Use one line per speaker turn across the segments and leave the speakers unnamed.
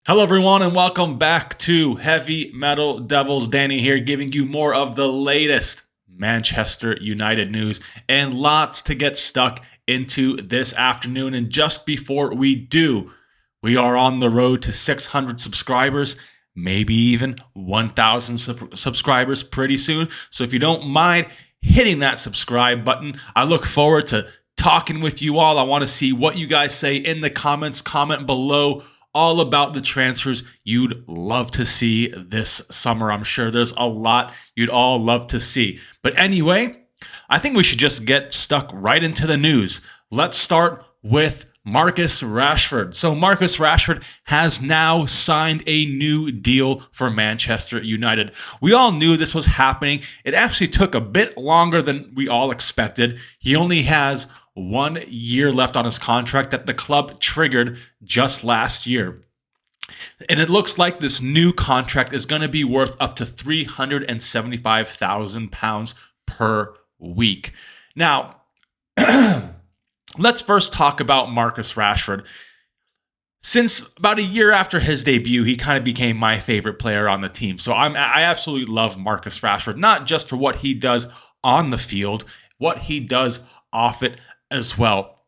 Hello, everyone, and welcome back to Heavy Metal Devils. Danny here, giving you more of the latest Manchester United news and lots to get stuck into this afternoon. And just before we do, we are on the road to 600 subscribers, maybe even 1,000 subscribers pretty soon. So if you don't mind hitting that subscribe button, I look forward to talking with you all. I want to see what you guys say in the comments. Comment below all about the transfers you'd love to see this summer. I'm sure there's a lot you'd all love to see. But anyway, I think we should just get stuck right into the news. Let's start with Marcus Rashford. So Marcus Rashford has now signed a new deal for Manchester United. We all knew this was happening. It actually took a bit longer than we all expected. He only has 1 year left on his contract that the club triggered just last year. And it looks like this new contract is going to be worth up to £375,000 per week. Now, let's first talk about Marcus Rashford. Since about a year after his debut, he kind of became my favorite player on the team. So I absolutely love Marcus Rashford, not just for what he does on the field, what he does off it as well.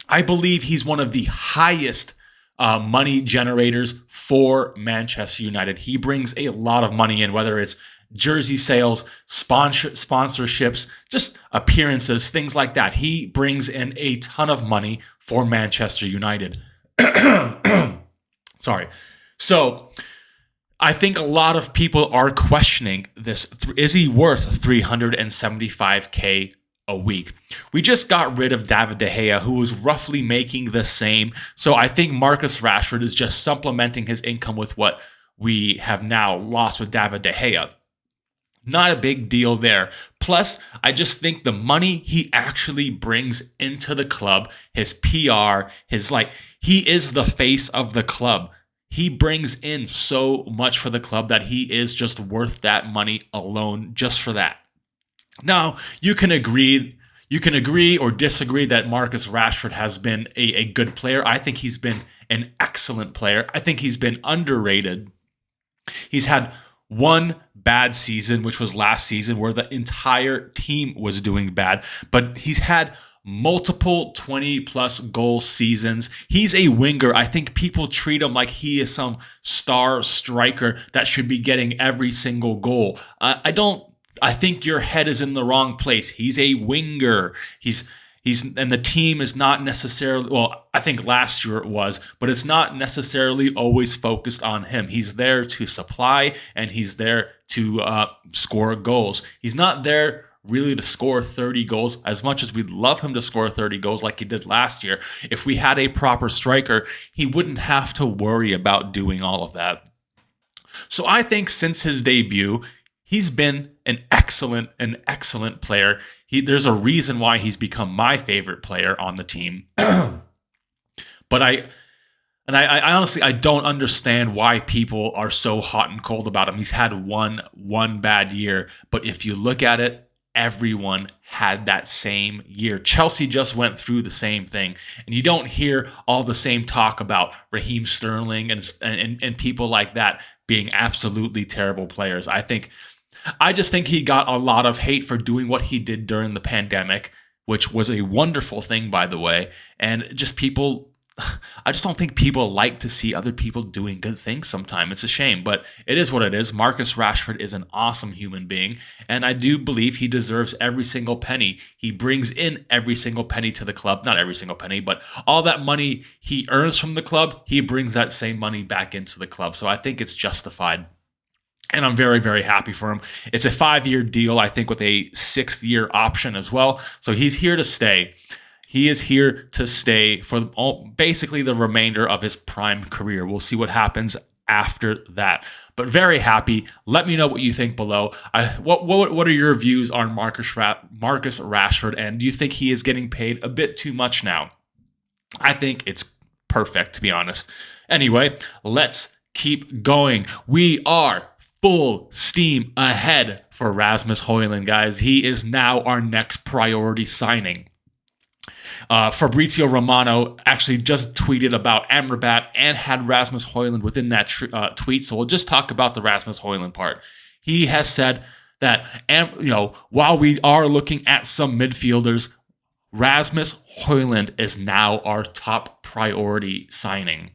I believe he's one of the highest money generators for Manchester United. He brings a lot of money in, whether it's jersey sales, sponsorships, just appearances, things like that. He brings in a ton of money for Manchester United. Sorry. So I think a lot of people are questioning this. Is he worth $375K a week? We just got rid of David De Gea, who was roughly making the same. So I think Marcus Rashford is just supplementing his income with what we have now lost with David De Gea. Not a big deal there. Plus, I just think the money he actually brings into the club, his PR, he is the face of the club. He brings in so much for the club that he is just worth that money alone just for that. Now, you can agree or disagree that Marcus Rashford has been a good player. I think he's been an excellent player. I think he's been underrated. He's had one bad season, which was last season, where the entire team was doing bad, but he's had multiple 20-plus goal seasons. He's a winger. I think people treat him like he is some star striker that should be getting every single goal. I think your head is in the wrong place. He's a winger. And the team is not necessarily, well, I think last year it was, but it's not necessarily always focused on him. He's there to supply, and he's there to score goals. He's not there really to score 30 goals, as much as we'd love him to score 30 goals like he did last year. If we had a proper striker, he wouldn't have to worry about doing all of that. So I think since his debut, he's been an excellent player. There's a reason why he's become my favorite player on the team. But I honestly, I don't understand why people are so hot and cold about him. He's had one bad year, but if you look at it, everyone had that same year. Chelsea just went through the same thing, and you don't hear all the same talk about Raheem Sterling and people like that being absolutely terrible players. I just think he got a lot of hate for doing what he did during the pandemic, which was a wonderful thing, by the way. And I just don't think people like to see other people doing good things sometimes. It's a shame, but it is what it is. Marcus Rashford is an awesome human being, and I do believe he deserves every single penny. He brings in every single penny to the club. Not every single penny, but all that money he earns from the club, he brings that same money back into the club. So I think it's justified. And I'm very, very happy for him. It's a 5-year deal, I think, with a 6th-year option as well. So he's here to stay. He is here to stay for basically the remainder of his prime career. We'll see what happens after that. But very happy. Let me know what you think below. What are your views on Marcus Rashford? And do you think he is getting paid a bit too much now? I think it's perfect, to be honest. Anyway, let's keep going. We are full steam ahead for Rasmus Hojlund, guys. He is now our next priority signing. Fabrizio Romano actually just tweeted about Amrabat and had Rasmus Hojlund within that tweet. So we'll just talk about the Rasmus Hojlund part. He has said that, while we are looking at some midfielders, Rasmus Hojlund is now our top priority signing.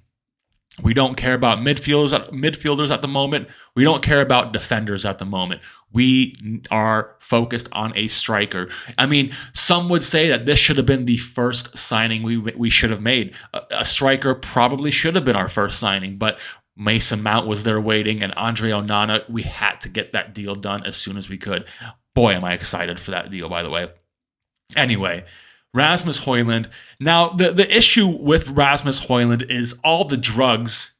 We don't care about midfielders at the moment. We don't care about defenders at the moment. We are focused on a striker. I mean, some would say that this should have been the first signing we should have made. A striker probably should have been our first signing, but Mason Mount was there waiting, and Andre Onana, we had to get that deal done as soon as we could. Boy, am I excited for that deal, by the way. Anyway, Rasmus Hojlund. Now, the issue with Rasmus Hojlund is all the drugs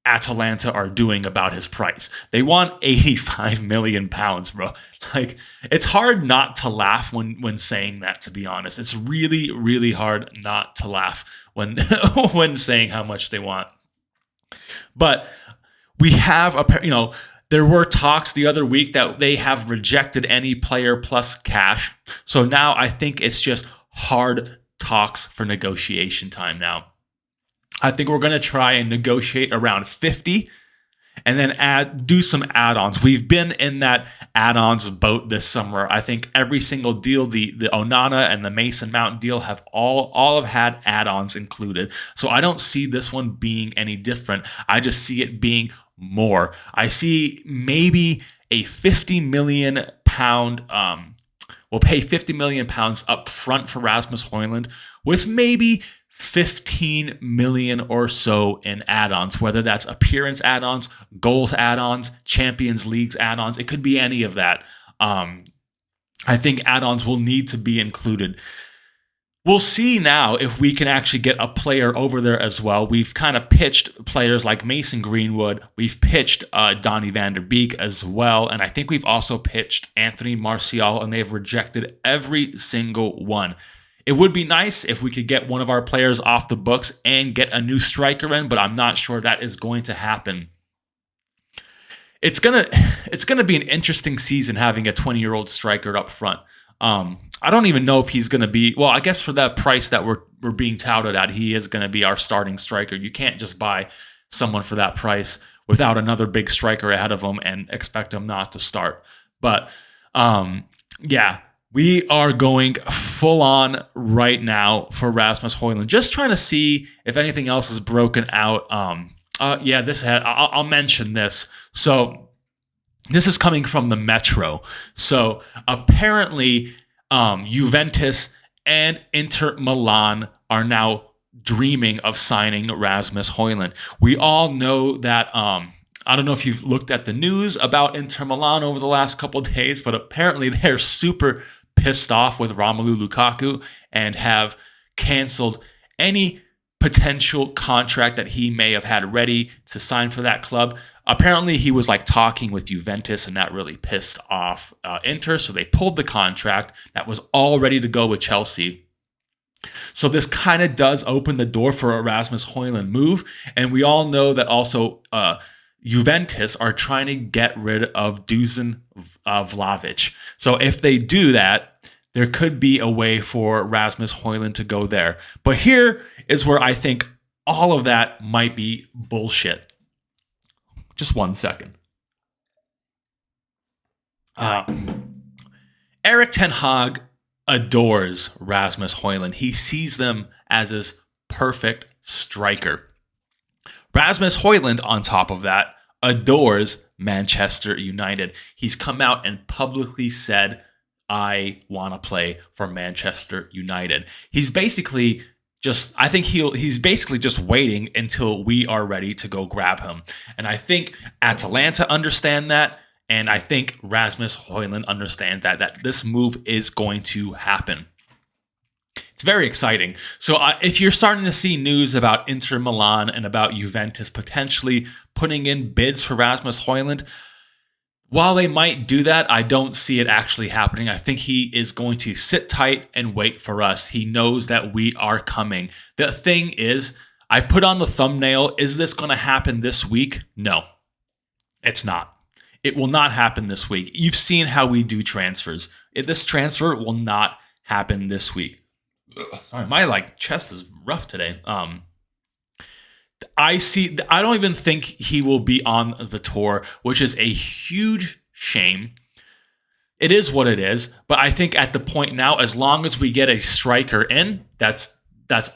Atalanta are doing about his price. They want 85 million pounds, bro. Like, it's hard not to laugh when saying that, to be honest. It's really, really hard not to laugh when when saying how much they want. But we have there were talks the other week that they have rejected any player plus cash. So now I think it's just hard talks for negotiation time now. I think we're going to try and negotiate around 50 and then do some add-ons. We've been in that add-ons boat this summer. I think every single deal, the Onana and the Mason Mount deal have all have had add-ons included. So I don't see this one being any different. I just see it being more. I see maybe a 50 million pound we'll pay 50 million pounds up front for Rasmus Hojlund with maybe 15 million or so in add-ons, whether that's appearance add-ons, goals add-ons, Champions Leagues add-ons. It could be any of that. I think add-ons will need to be included. We'll see now if we can actually get a player over there as well. We've kind of pitched players like Mason Greenwood. We've pitched Donny van der Beek as well. And I think we've also pitched Anthony Martial, and they've rejected every single one. It would be nice if we could get one of our players off the books and get a new striker in, but I'm not sure that is going to happen. It's gonna be an interesting season having a 20-year-old striker up front. I don't even know if he's going to be, well, I guess for that price that we're being touted at, he is going to be our starting striker. You can't just buy someone for that price without another big striker ahead of him and expect him not to start. But yeah, we are going full on right now for Rasmus Hojlund. Just trying to see if anything else is broken out. I'll mention this. So this is coming from the Metro. So apparently Juventus and Inter Milan are now dreaming of signing Rasmus Hojlund. We all know that, I don't know if you've looked at the news about Inter Milan over the last couple of days, but apparently they're super pissed off with Romelu Lukaku and have canceled any potential contract that he may have had ready to sign for that club. Apparently, he was talking with Juventus, and that really pissed off Inter, so they pulled the contract that was all ready to go with Chelsea. So this kind of does open the door for a Rasmus Hojlund move, and we all know that also Juventus are trying to get rid of Dusan Vlahovic. So if they do that, there could be a way for Rasmus Hojlund to go there. But here is where I think all of that might be bullshit. Just 1 second. Erik ten Hag adores Rasmus Hojlund. He sees them as his perfect striker. Rasmus Hojlund, on top of that, adores Manchester United. He's come out and publicly said, I want to play for Manchester United. He's basically he's basically just waiting until we are ready to go grab him. And I think Atalanta understand that. And I think Rasmus Hojlund understands that this move is going to happen. It's very exciting. So if you're starting to see news about Inter Milan and about Juventus potentially putting in bids for Rasmus Hojlund, while they might do that, I don't see it actually happening. I think he is going to sit tight and wait for us. He knows that we are coming. The thing is, I put on the thumbnail, is this going to happen this week? No, it's not. It will not happen this week. You've seen how we do transfers. This transfer will not happen this week. Sorry, my chest is rough today. I don't even think he will be on the tour, which is a huge shame. It is what it is, but I think at the point now, as long as we get a striker in, that's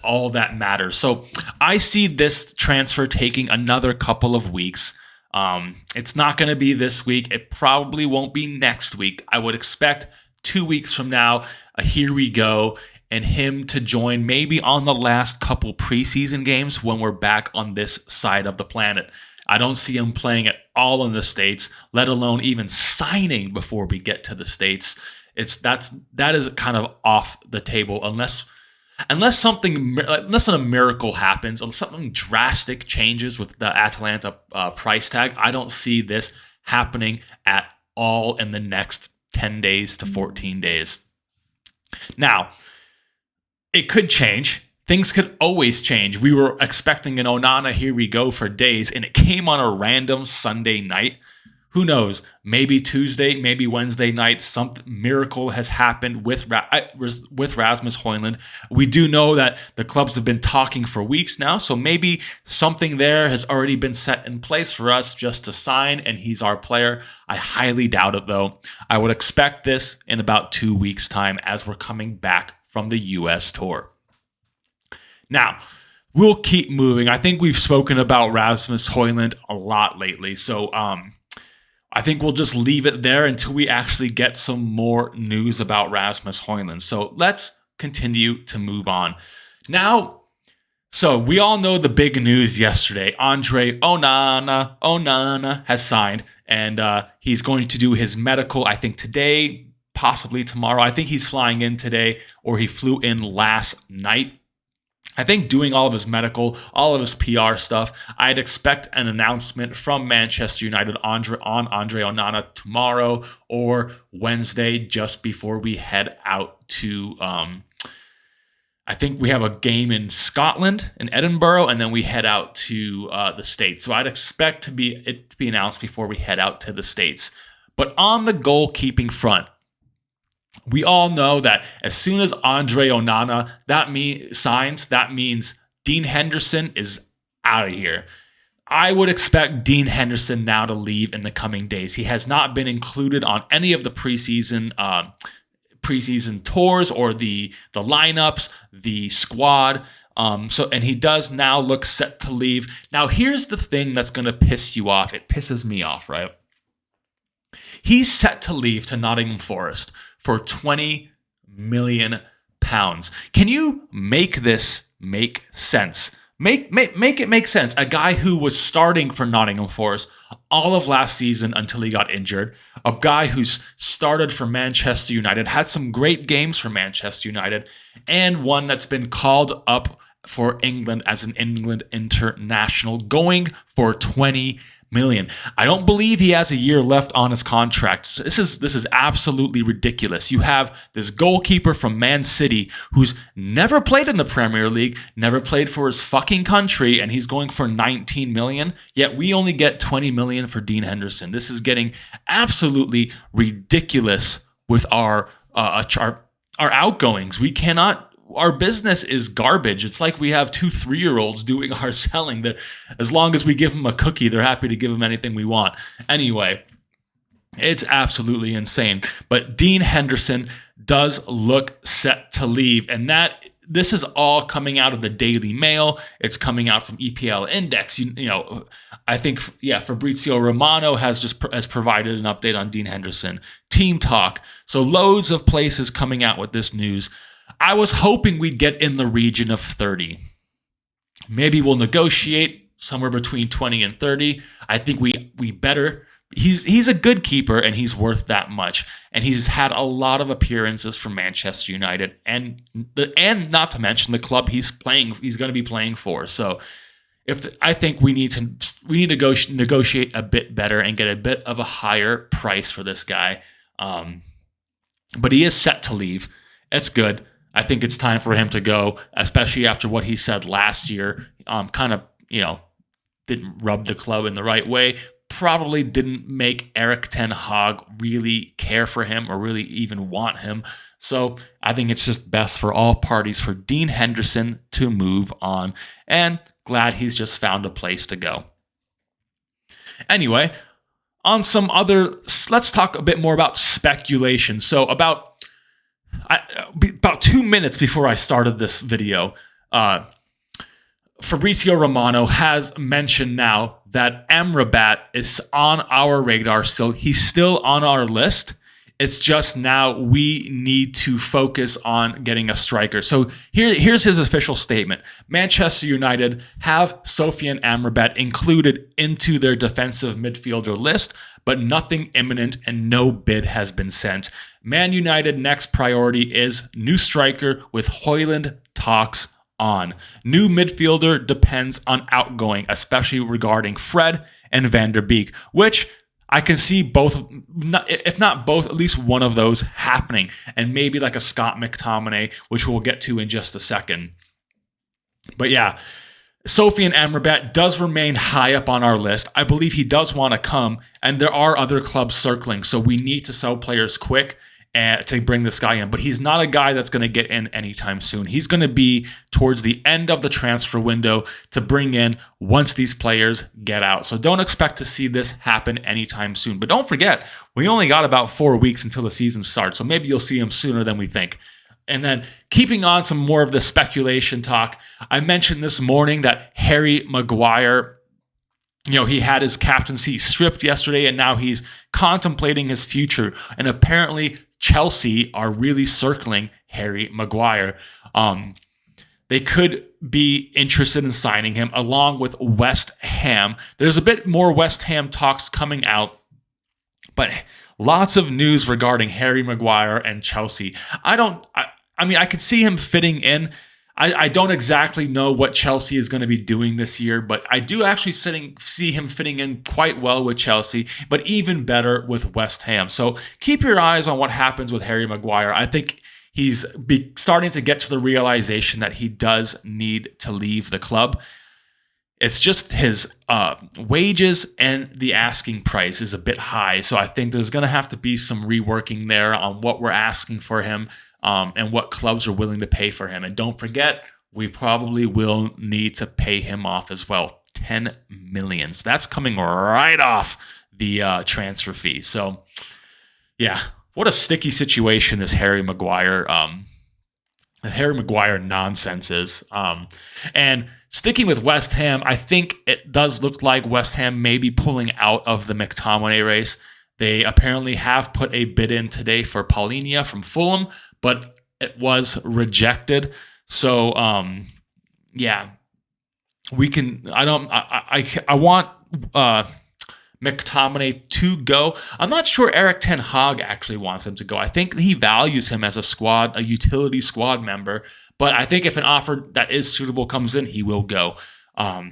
all that matters. So I see this transfer taking another couple of weeks. It's not going to be this week. It probably won't be next week. I would expect 2 weeks from now, here we go, and him to join maybe on the last couple preseason games when we're back on this side of the planet. I don't see him playing at all in the States, let alone even signing before we get to the States. That is kind of off the table unless a miracle happens, unless something drastic changes with the Atalanta price tag. I don't see this happening at all in the next 10 days to 14 days. Now, it could change. Things could always change. We were expecting an Onana, here we go, for days, and it came on a random Sunday night. Who knows? Maybe Tuesday, maybe Wednesday night, some miracle has happened with Rasmus Hojlund. We do know that the clubs have been talking for weeks now, so maybe something there has already been set in place for us just to sign, and he's our player. I highly doubt it, though. I would expect this in about 2 weeks' time as we're coming back from the U.S. tour. Now, we'll keep moving. I think we've spoken about Rasmus Hojlund a lot lately, so I think we'll just leave it there until we actually get some more news about Rasmus Hojlund. So let's continue to move on. Now, so we all know the big news yesterday. Andre Onana has signed, and he's going to do his medical, I think today, possibly tomorrow. I think he's flying in today, or he flew in last night. I think doing all of his medical, all of his PR stuff, I'd expect an announcement from Manchester United on Andre Onana tomorrow or Wednesday, just before we head out to, I think we have a game in Scotland, in Edinburgh, and then we head out to the States. So I'd expect it to be announced before we head out to the States. But on the goalkeeping front, we all know that as soon as Andre Onana signs, that means Dean Henderson is out of here. I would expect Dean Henderson now to leave in the coming days. He has not been included on any of the preseason tours or the lineups, the squad. And he does now look set to leave. Now, here's the thing that's going to piss you off. It pisses me off, right? He's set to leave to Nottingham Forest for £20 million. Can you make this make sense? Make it make sense. A guy who was starting for Nottingham Forest all of last season until he got injured. A guy who's started for Manchester United, had some great games for Manchester United, and one that's been called up for England as an England international, going for $20 million. I don't believe he has a year left on his contract. So this is absolutely ridiculous. You have this goalkeeper from Man City who's never played in the Premier League, never played for his fucking country, and he's going for $19 million. Yet we only get $20 million for Dean Henderson. This is getting absolutely ridiculous with our outgoings. We cannot. Our business is garbage. It's like we have 2 3-year-olds doing our selling that as long as we give them a cookie, they're happy to give them anything we want. Anyway, it's absolutely insane. But Dean Henderson does look set to leave. And this is all coming out of the Daily Mail. It's coming out from EPL Index. You know, I think, Fabrizio Romano has provided an update on Dean Henderson. Team Talk. So loads of places coming out with this news. I was hoping we'd get in the region of 30. Maybe we'll negotiate somewhere between 20 and 30. I think we better. He's a good keeper, and he's worth that much. And he's had a lot of appearances for Manchester United, and not to mention the club he's going to be playing for. So I think we need to negotiate a bit better and get a bit of a higher price for this guy. But he is set to leave. It's good. I think it's time for him to go, especially after what he said last year. Didn't rub the club in the right way. Probably didn't make Erik ten Hag really care for him or really even want him. So I think it's just best for all parties for Dean Henderson to move on, and glad he's just found a place to go. Anyway, on some other, let's talk a bit more about speculation. So about 2 minutes before I started this video, Fabrizio Romano has mentioned now that Amrabat is on our radar still. He's still on our list. It's just now we need to focus on getting a striker. So here's his official statement. Manchester United have Sofian Amrabat included into their defensive midfielder list, but nothing imminent and no bid has been sent. Man United next priority is new striker with Højlund talks on. New midfielder depends on outgoing, especially regarding Fred and Van der Beek, which I can see both, if not both, at least one of those happening. And maybe like a Scott McTominay, which we'll get to in just a second. But yeah, Sofian Amrabat does remain high up on our list. I believe he does want to come, and there are other clubs circling. So we need to sell players quick to bring this guy in. But he's not a guy that's going to get in anytime soon. He's going to be towards the end of the transfer window to bring in once these players get out. So don't expect to see this happen anytime soon. But don't forget, we only got about 4 weeks until the season starts. So maybe you'll see him sooner than we think. And then keeping on some more of the speculation talk, I mentioned this morning that Harry Maguire, he had his captaincy stripped yesterday, and now he's contemplating his future. And apparently Chelsea are really circling Harry Maguire. They could be interested in signing him along with West Ham. There's a bit more West Ham talks coming out, but lots of news regarding Harry Maguire and Chelsea. I could see him fitting in. I don't exactly know what Chelsea is going to be doing this year, but I do actually see him fitting in quite well with Chelsea, but even better with West Ham. So keep your eyes on what happens with Harry Maguire. I think he's starting to get to the realization that he does need to leave the club. It's just his wages and the asking price is a bit high. So I think there's going to have to be some reworking there on what we're asking for him. And what clubs are willing to pay for him. And don't forget, we probably will need to pay him off as well. 10 million. So that's coming right off the transfer fee. So, yeah, what a sticky situation this Harry Maguire nonsense is. And sticking with West Ham, I think it does look like West Ham may be pulling out of the McTominay race. They apparently have put a bid in today for Paulinho from Fulham, but it was rejected. So, we can. I want McTominay to go. I'm not sure Eric Ten Hag actually wants him to go. I think he values him as a utility squad member. But I think if an offer that is suitable comes in, he will go. But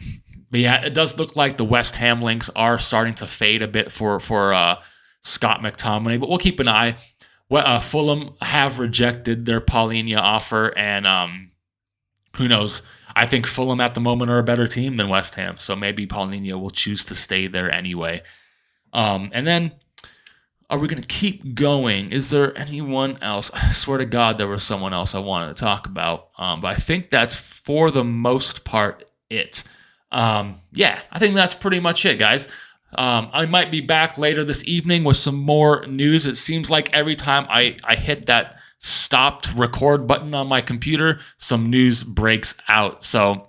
yeah, it does look like the West Ham links are starting to fade a bit for Scott McTominay. But we'll keep an eye. Fulham have rejected their Paulinho offer, and who knows? I think Fulham at the moment are a better team than West Ham, so maybe Paulinho will choose to stay there anyway. And then, are we going to keep going? Is there anyone else? I swear to God, there was someone else I wanted to talk about, but I think that's for the most part it. I think that's pretty much it, guys. I might be back later this evening with some more news. It seems like every time I hit that stopped record button on my computer, some news breaks out. So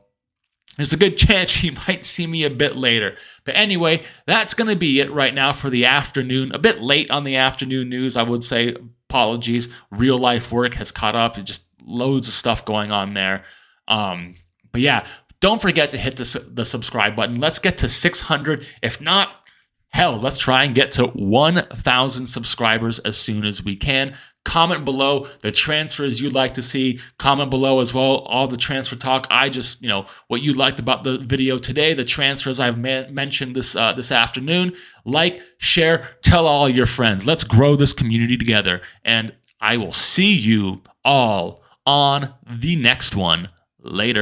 there's a good chance you might see me a bit later. But anyway, that's going to be it right now for the afternoon. A bit late on the afternoon news, I would say. Apologies. Real life work has caught up. It's just loads of stuff going on there. But yeah, don't forget to hit the subscribe button. Let's get to 600. If not, hell, let's try and get to 1,000 subscribers as soon as we can. Comment below the transfers you'd like to see. Comment below as well all the transfer talk. What you liked about the video today, the transfers I've mentioned this afternoon. Like, share, tell all your friends. Let's grow this community together. And I will see you all on the next one. Later.